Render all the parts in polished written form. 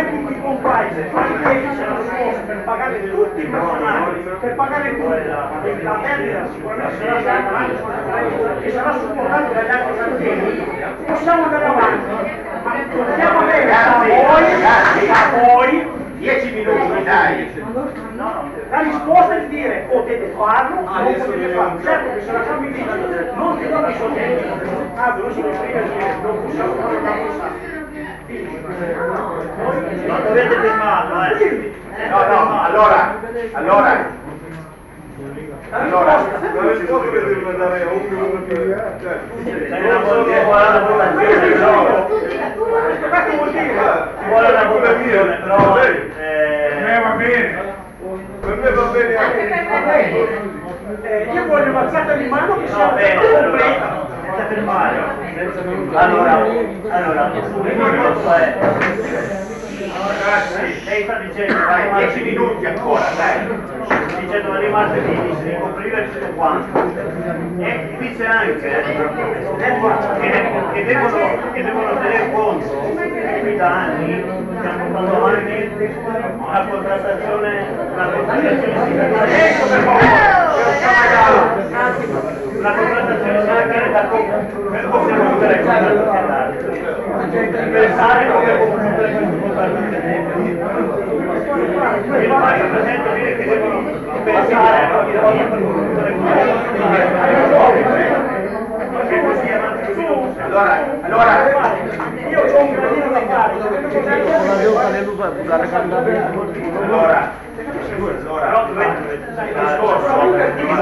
tutti i compliance, anche se c'erano cose per pagare tutti i personali, per pagare tutti, la perdita sicuramente che sarà supportata dagli altri cantieri, possiamo andare avanti, ma dobbiamo avere da voi 10 minuti, dai! la risposta è di dire potete farlo o non potete farlo. Certo che se la cambi di non ti do risolvere, non si può scrivere che non possiamo fare una cosa. Non dovete firmarlo, No, allora, la risposta che devono dare a uno più vuole una votazione, però va bene. Per me va bene anche. Io voglio un'alzata di mano che sia completa. senza firmare. Allora, il discorso è lei sta dicendo dai, 10 minuti ancora, dai! dicendo che martedì si ricopriva il tutto quanto e dice anche che devono tenere conto qui da anni stiamo portando avanti la contrattazione sindacale. Ecco per favore! La contrattazione sindacale da come possiamo chiudere il contratto aziendale. Pensare come possiamo chiudere questo contratto aziendale. Io faccio presente dire che devono pensare a ogni volta per concludere il Allora, Io ho un gradino da fare.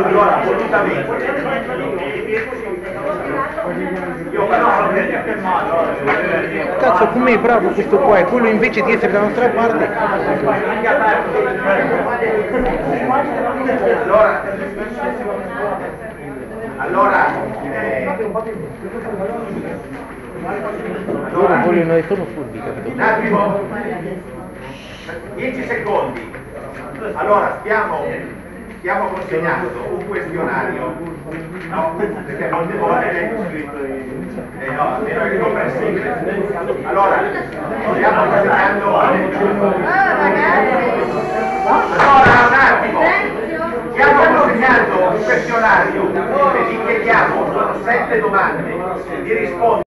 allora, assolutamente. Io Cazzo, com'è bravo questo qua, e quello invece di essere dalla nostra parte. allora, Loro vogliono sono furbi, capito? un attimo, 10 secondi. Allora, stiamo consegnando un questionario, no? Perché molte volte no, almeno è comprensibile. Allora, stiamo consegnando allora, un attimo, stiamo consegnando un questionario e vi chiediamo, sono 7 domande, di rispondere.